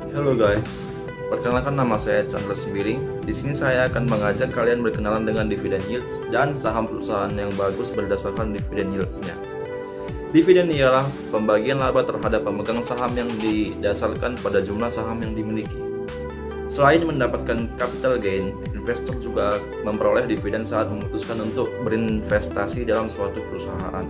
Halo guys, perkenalkan nama saya Chandra Sembiring. Di sini saya akan mengajak kalian berkenalan dengan dividend yields dan saham perusahaan yang bagus berdasarkan dividend yields-nya. Dividen ialah pembagian laba terhadap pemegang saham yang didasarkan pada jumlah saham yang dimiliki. Selain mendapatkan capital gain, investor juga memperoleh dividen saat memutuskan untuk berinvestasi dalam suatu perusahaan.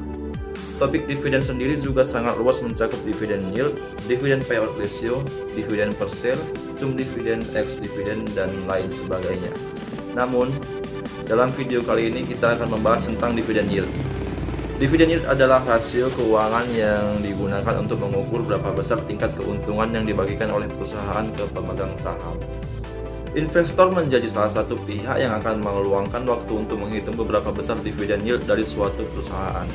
Topik dividen sendiri juga sangat luas mencakup dividen yield, dividen payout ratio, dividen per share, cum dividen, ex dividen, dan lain sebagainya. Namun, dalam video kali ini kita akan membahas tentang dividen yield. Dividen yield adalah rasio keuangan yang digunakan untuk mengukur berapa besar tingkat keuntungan yang dibagikan oleh perusahaan ke pemegang saham. Investor menjadi salah satu pihak yang akan meluangkan waktu untuk menghitung beberapa besar dividen yield dari suatu perusahaan.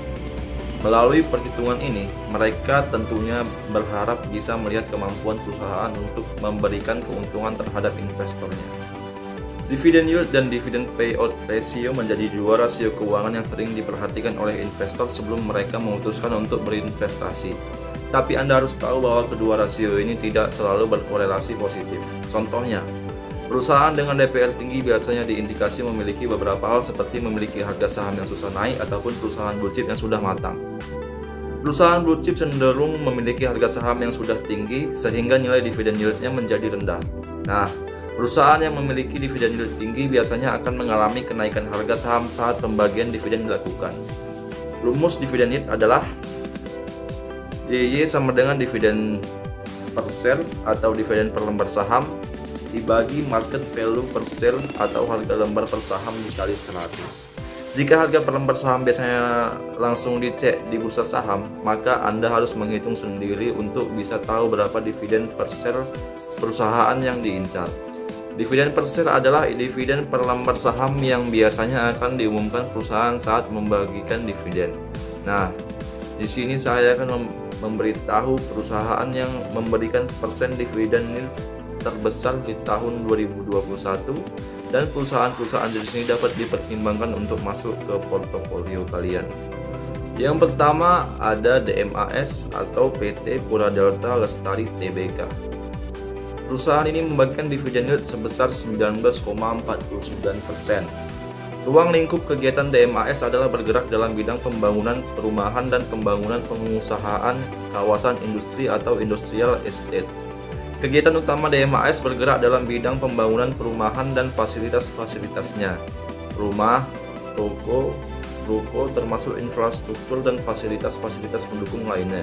Melalui perhitungan ini, mereka tentunya berharap bisa melihat kemampuan perusahaan untuk memberikan keuntungan terhadap investornya. Dividen yield dan dividen payout ratio menjadi dua rasio keuangan yang sering diperhatikan oleh investor sebelum mereka memutuskan untuk berinvestasi. Tapi Anda harus tahu bahwa kedua rasio ini tidak selalu berkorelasi positif. Contohnya, perusahaan dengan DPR tinggi biasanya diindikasi memiliki beberapa hal seperti memiliki harga saham yang susah naik ataupun perusahaan blue chip yang sudah matang. Perusahaan blue chip cenderung memiliki harga saham yang sudah tinggi sehingga nilai dividen yield-nya menjadi rendah. Nah, perusahaan yang memiliki dividen yield tinggi biasanya akan mengalami kenaikan harga saham saat pembagian dividen dilakukan. Rumus dividen yield adalah YY sama dengan dividen per share atau dividen per lembar saham dibagi market value per share atau harga lembar per saham dikali 100. Jika harga per lembar saham biasanya langsung dicek di bursa saham, maka Anda harus menghitung sendiri untuk bisa tahu berapa dividen per share perusahaan yang diincar. Dividen per share adalah dividen per lembar saham yang biasanya akan diumumkan perusahaan saat membagikan dividen. Nah, di sini saya akan memberitahu perusahaan yang memberikan persen dividen yield terbesar di tahun 2021 dan perusahaan-perusahaan jenis ini dapat dipertimbangkan untuk masuk ke portofolio kalian. Yang pertama ada DMAS atau PT Pura Delta Lestari Tbk. Perusahaan ini membagikan dividen yield sebesar 19,49%. Ruang lingkup kegiatan DMAS adalah bergerak dalam bidang pembangunan perumahan dan pembangunan pengusahaan kawasan industri atau industrial estate. Kegiatan utama DMAS bergerak dalam bidang pembangunan perumahan dan fasilitas-fasilitasnya, rumah, toko, ruko termasuk infrastruktur dan fasilitas-fasilitas pendukung lainnya,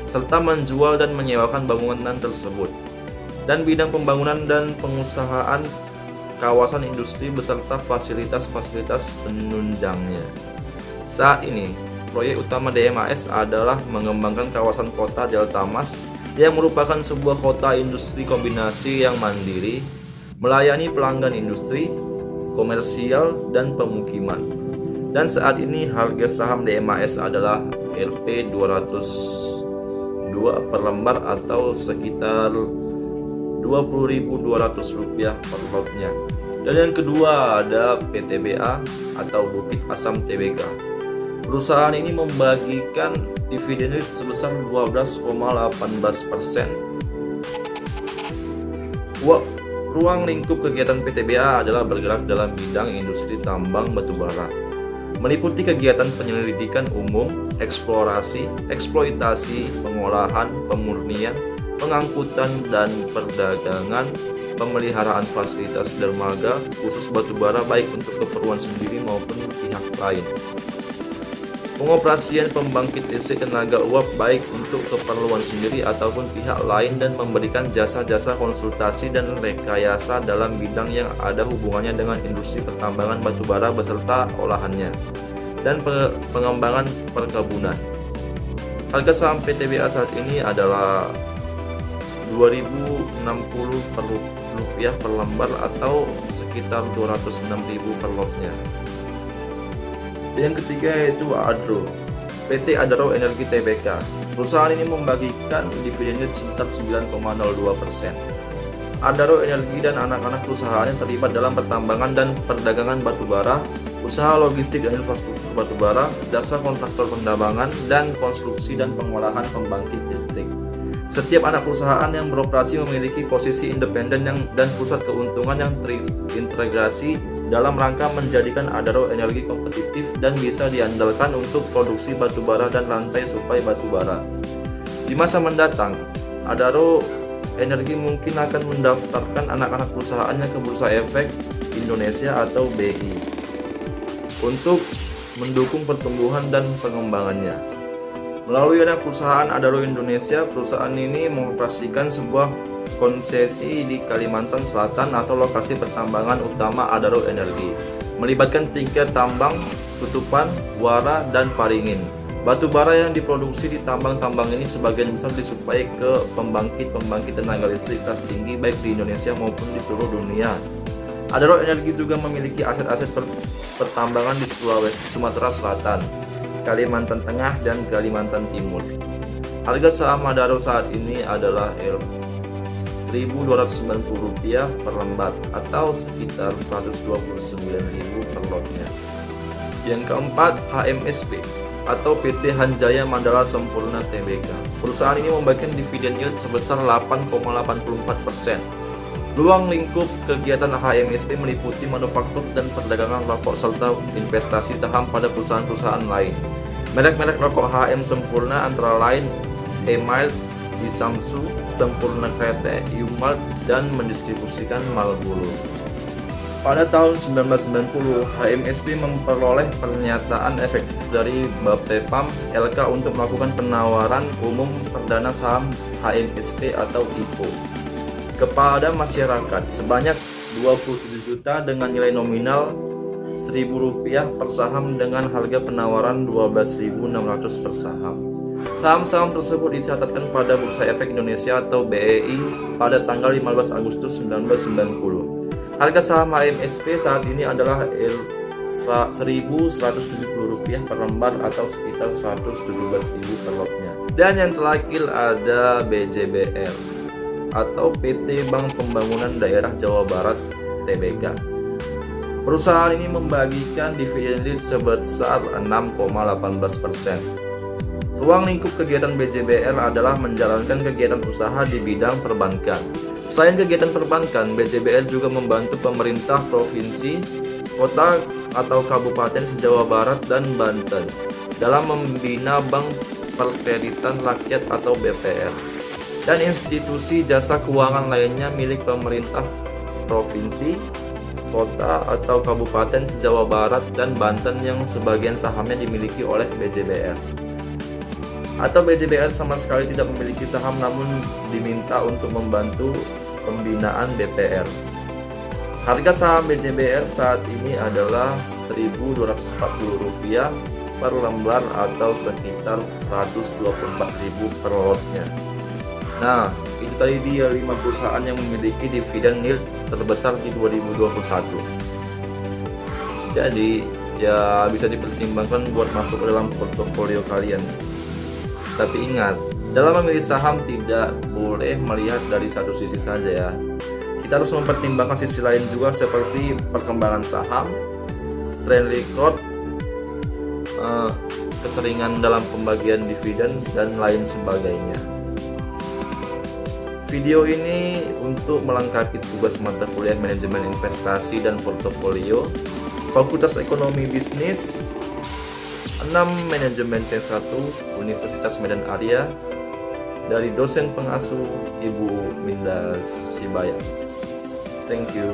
serta menjual dan menyewakan bangunan tersebut, dan bidang pembangunan dan pengusahaan kawasan industri beserta fasilitas-fasilitas penunjangnya. Saat ini, proyek utama DMAS adalah mengembangkan kawasan kota Delta Mas yang merupakan sebuah kota industri kombinasi yang mandiri, melayani pelanggan industri, komersial, dan pemukiman. Dan saat ini harga saham DMAS adalah Rp 202 per lembar atau sekitar Rp20.200 per lotnya. Dan yang kedua ada PTBA atau Bukit Asam Tbk. Perusahaan ini membagikan dividen yield sebesar 12,18%. Ruang lingkup kegiatan PTBA adalah bergerak dalam bidang industri tambang batubara, meliputi kegiatan penyelidikan umum, eksplorasi, eksploitasi, pengolahan, pemurnian, pengangkutan dan perdagangan, pemeliharaan fasilitas dermaga khusus batubara baik untuk keperluan sendiri maupun pihak lain. Pengoperasian pembangkit listrik tenaga uap baik untuk keperluan sendiri ataupun pihak lain dan memberikan jasa-jasa konsultasi dan rekayasa dalam bidang yang ada hubungannya dengan industri pertambangan batubara beserta olahannya dan pengembangan perkebunan. Harga saham PTBA saat ini adalah Rp2.060 per lembar atau sekitar Rp206.000 per lotnya. Yang ketiga yaitu Adro, PT Adaro Energi Tbk. Perusahaan ini membagikan dividen yield sebesar 9,02%. Adaro Energi dan anak-anak perusahaannya terlibat dalam pertambangan dan perdagangan batubara, usaha logistik dan infrastruktur batubara, jasa kontraktor penambangan, dan konstruksi dan pengolahan pembangkit listrik. Setiap anak perusahaan yang beroperasi memiliki posisi independen dan pusat keuntungan yang terintegrasi dalam rangka menjadikan Adaro Energi kompetitif dan bisa diandalkan untuk produksi batubara dan rantai suplai batubara. Di masa mendatang, Adaro Energi mungkin akan mendaftarkan anak-anak perusahaannya ke Bursa Efek Indonesia atau BI untuk mendukung pertumbuhan dan pengembangannya. Melalui anak perusahaan Adaro Indonesia, perusahaan ini mengoperasikan sebuah konsesi di Kalimantan Selatan atau lokasi pertambangan utama Adaro Energi, melibatkan 3 tambang, tutupan, wara, dan paringin. Batu bara yang diproduksi di tambang-tambang ini sebagian besar disuplai ke pembangkit-pembangkit tenaga listrik kelas tinggi baik di Indonesia maupun di seluruh dunia. Adaro Energi juga memiliki aset-aset pertambangan di Sulawesi, Sumatera Selatan, Kalimantan Tengah, dan Kalimantan Timur. Harga saham Adaro saat ini adalah Rp1.290 per lembar atau sekitar 129.000 per lotnya. Yang keempat, HMSP atau PT Hanjaya Mandala Sempurna Tbk. Perusahaan ini membagikan dividen yield sebesar 8,84%. Ruang lingkup kegiatan HMSP meliputi manufaktur dan perdagangan rokok serta investasi saham pada perusahaan-perusahaan lain. Merek-merek rokok HM Sempurna antara lain Email, Jisamsu, Sempurna Krete, Umalt, dan mendistribusikan Marlboro. Pada tahun 1990, HMSP memperoleh pernyataan efektif dari Bapepam LK untuk melakukan penawaran umum perdana saham HMSP atau IPO kepada masyarakat sebanyak 27 juta dengan nilai nominal Rp1.000 per saham dengan harga penawaran 12.600 per saham. Saham-saham tersebut dicatatkan pada Bursa Efek Indonesia atau BEI pada tanggal 15 Agustus 1990. Harga saham HMSP saat ini adalah Rp1.170 per lembar atau sekitar 117.000 per lotnya. Dan yang terakhir ada BJBR atau PT Bank Pembangunan Daerah Jawa Barat Tbk. Perusahaan ini membagikan dividen yield sebesar 6,18%. Ruang lingkup kegiatan BJBR adalah menjalankan kegiatan usaha di bidang perbankan. Selain kegiatan perbankan, BJBR juga membantu pemerintah provinsi, kota atau kabupaten se-Jawa Barat dan Banten dalam membina bank perkreditan rakyat atau BPR dan institusi jasa keuangan lainnya milik pemerintah provinsi, kota atau kabupaten se-Jawa Barat dan Banten yang sebagian sahamnya dimiliki oleh BJBR. Atau BJBR sama sekali tidak memiliki saham namun diminta untuk membantu pembinaan BPR. Harga saham BJBR saat ini adalah Rp1.240 per lembar atau sekitar 124.000 per lotnya. Nah, itu tadi dia 5 perusahaan yang memiliki dividen yield terbesar di 2021. Jadi, ya bisa dipertimbangkan buat masuk ke dalam portofolio kalian. Tapi ingat, dalam memilih saham tidak boleh melihat dari satu sisi saja ya. Kita harus mempertimbangkan sisi lain juga seperti perkembangan saham, trend record, keseringan dalam pembagian dividen, dan lain sebagainya. Video ini untuk melengkapi tugas mata kuliah Manajemen Investasi dan Portofolio Fakultas Ekonomi Bisnis 6 Manajemen C1 Universitas Medan Area dari dosen pengasuh Ibu Minda Sibaya. Thank you.